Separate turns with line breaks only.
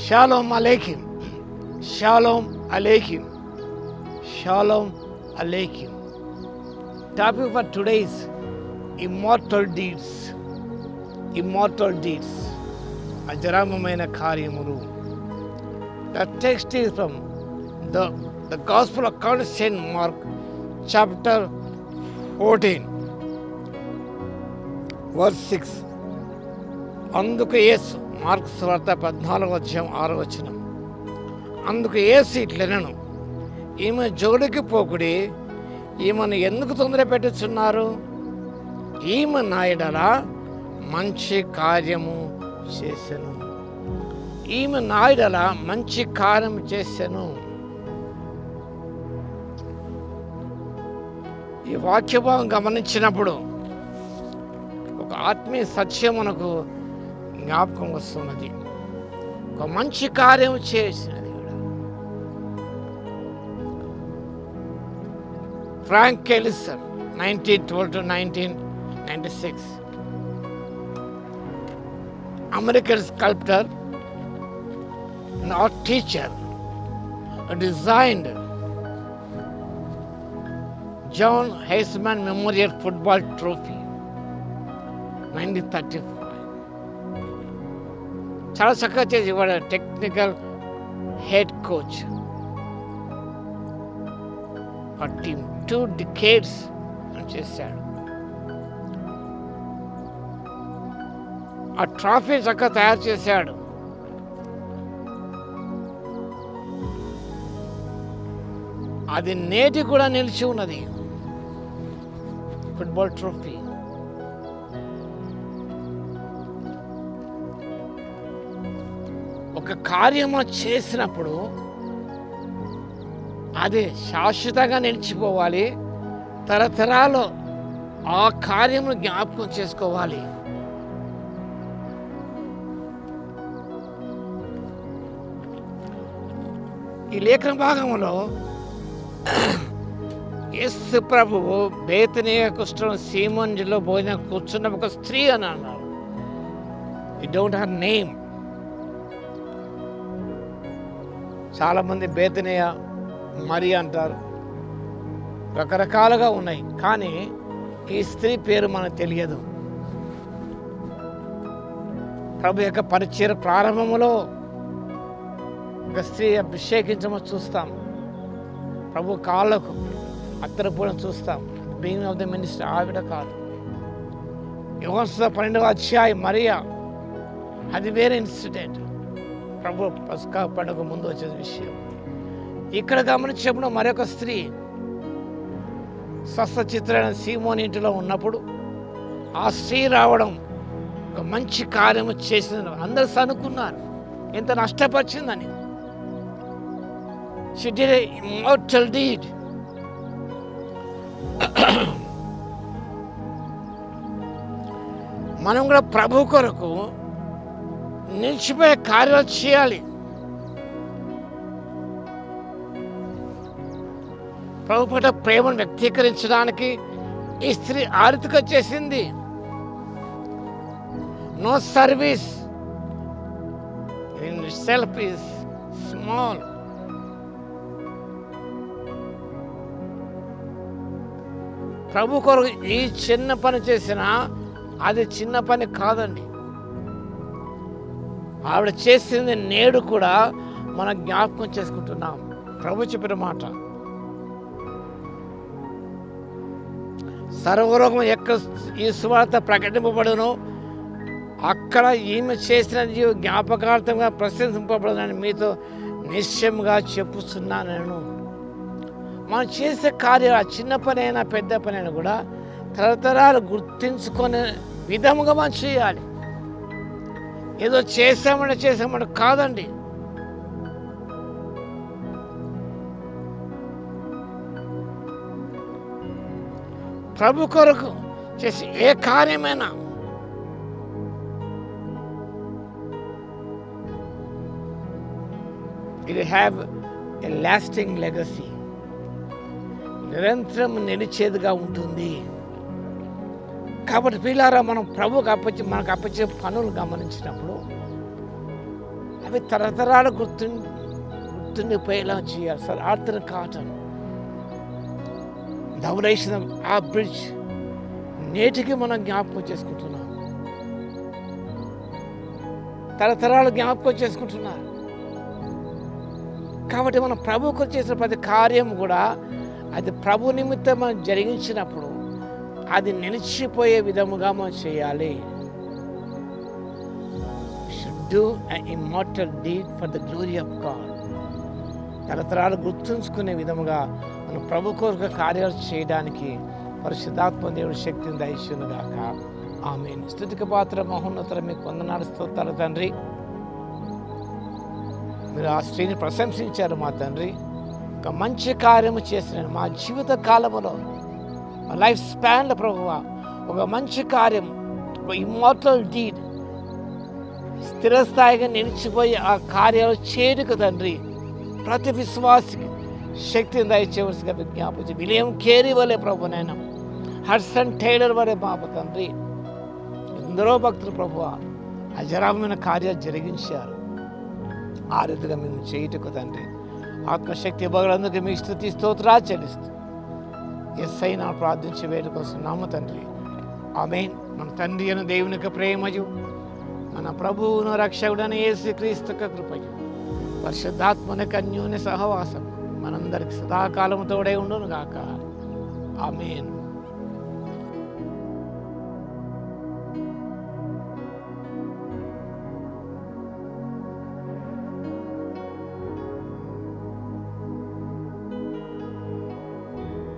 Shalom Aleichem. Shalom Aleichem. Shalom Aleichem. Topic for today is immortal deeds. Immortal deeds. Ajaramamaina karyamulu. The text is from the Gospel according to St. Mark, chapter 14, verse 6. అందుకు యేసు, mark సువార్త 14:6. అందుకు యేసు ఇట్లనెను, ఈమె జోడికి పోకుడి, ఈమెను ఎందుకు తొందర పెట్టుచున్నారు? ఈమె నా యెడల మంచి కార్యము చేసెను. ఈమె నా యెడల మంచి కార్యము చేసెను. ఈ వాక్యభావం గమనించినప్పుడు ఒక ఆత్మీయ సత్యం మనకు జ్ఞాపకం వస్తున్నది. ఒక మంచి కార్యం చేసినది కూడా. ఫ్రాంక్ కెలిసర్ 1912 to 1996, American sculptor and art teacher, designed John Heisman Memorial Football Trophy 1935. చాలా చక్కగా చేసి ఇవాడు టెక్నికల్ హెడ్ కోచ్ ఆ టీమ్ 2 decades అని చేశాడు. ఆ ట్రాఫీ చక్కగా తయారు చేశాడు. అది నేటి కూడా నిలిచి ఉన్నది. Football trophy. ఒక కార్యము చేసినప్పుడు అది శాశ్వతంగా నిలిచిపోవాలి. తరతరాలు ఆ కార్యమును జ్ఞాపకం చేసుకోవాలి. ఈ లేఖన భాగంలో యేసు ప్రభువు బేతనీయ కుష్ఠం సీమోనులో భోజనం కూర్చున్న ఒక స్త్రీ అని అన్నారు. You don't have name. చాలామంది బేతనీయ మరి అంటారు, రకరకాలుగా ఉన్నాయి. కానీ ఈ స్త్రీ పేరు మనకు తెలియదు. ప్రభు యొక్క పరిచయ ప్రారంభములో ఒక స్త్రీ అభిషేకించమని చూస్తాం. ప్రభు కాళ్ళకు అత్తరపూడం చూస్తాం. బిగినింగ్ ఆఫ్ ద మినిస్టర్ ఆవిడ కాదు. యోహాను 12వ అధ్యాయం మరియా, అది వేరే ఇన్సిడెంట్. ప్రభు పస్కా పండుగ ముందు వచ్చే విషయం. ఇక్కడ గమనించినప్పుడు మరొక స్త్రీ స్వస్థచిత్రైన సీమోని ఇంటిలో ఉన్నప్పుడు ఆ స్త్రీ రావడం ఒక మంచి కార్యము చేసిందని అందరూ అనుకున్నారు. ఎంత నష్టపరిచిందని. She did an immortal deed. మనం కూడా ప్రభు కొరకు నిలిచిపోయే కార్యాలు చేయాలి. ప్రభు పట్ల ప్రేమను వ్యక్తీకరించడానికి ఈ స్త్రీ ఆరితగా చేసింది. No service in self is small. ప్రభు కొరకు ఈ చిన్న పని చేసినా అది చిన్న పని కాదండి. ఆవిడ చేసింది నేడు కూడా మనం జ్ఞాపకం చేసుకుంటున్నాం. ప్రభు చెప్పిన మాట, సర్వలోకం ఎక్కడ ఈ సువార్త ప్రకటింపబడునో అక్కడ ఈమె చేసినది జ్ఞాపకార్థంగా ప్రశంసింపబడునని మీతో నిశ్చయంగా చెప్పుతున్నాను. నేను మనం చేసే కార్యాలు ఆ చిన్న పని అయినా పెద్ద పని అయినా కూడా తరతరాలు గుర్తించుకునే విధముగా మనం చేయాలి. ఏదో చేసామంటే కాదండి. ప్రభు కొరకు చేసి ఏ కార్యమైనా it have a lasting legacy. నిరంతరం నిలిచేదిగా ఉంటుంది. కాబట్టి పిల్లారా, మనం ప్రభుకి మనకు అప్పచ్చే పనులు గమనించినప్పుడు అవి తరతరాలు గుర్తుండిపోయేలా చేయాలి. సార్ ఆర్థర్ కాటన్ ధవళేశ్వరం ఆ బ్రిడ్జ్ నేటికి మనం జ్ఞాపకం చేసుకుంటున్నాం, తరతరాలు జ్ఞాపకం చేసుకుంటున్నారు. కాబట్టి మనం ప్రభువుకు చేసిన ప్రతి కార్యం కూడా అది ప్రభు నిమిత్తం మనం జరిగించినప్పుడు అది నిలిచిపోయే విధముగా మనం చేయాలి. Should do an immortal deed for the glory of God. తరతరాలు గుర్తుంచుకునే విధముగా మనం ప్రభు కొరకు కార్యాలు చేయడానికి పరిశుద్ధాత్మ దేవుడి శక్తిని దయచేయునుగాక. ఆమేన్. స్తుతికి పాత్ర మహోన్నతుల మీకు వందనాలు స్తోత్రాలు తండ్రి. మీరు ఆ స్త్రీని ప్రశంసించారు మా తండ్రి. ఒక మంచి కార్యము చేసిన మా జీవిత కాలములో మా లైఫ్ స్పాన్లో ప్రభువా ఒక మంచి కార్యం, ఒక ఇమ్మోర్టల్ డీడ్ స్థిరస్థాయిగా నిలిచిపోయి ఆ కార్యాలు చేరుకు తండ్రి ప్రతి విశ్వాసికి శక్తిని దయచేవలసిగా విజ్ఞాపించి విలియం కేరీ వలె ప్రభు నాయన, హడ్సన్ టైలర్ వలె బాబు తండ్రి ఎందరో భక్తులు ప్రభువా అజరామమైన కార్యాలు జరిగించారు. ఆ రీతిగా మేము చేయుటకు తండ్రి ఆత్మశక్తి ఇవ్వగలందుకు మీ స్తుతి స్తోత్రాలు చెల్లిస్తూ యేసయ్య నామమున ప్రార్థించి వేడుకొస్తున్నాము తండ్రి. ఆమేన్. మన తండ్రి అయిన దేవుని యొక్క ప్రేమయు మన ప్రభువును రక్షకుడైన యేసుక్రీస్తు యొక్క కృపయు పరిశుద్ధాత్మని యొక్క అన్యోన్య సహవాసం మనందరికి సదాకాలము తోడై ఉండును గాక. ఆమేన్.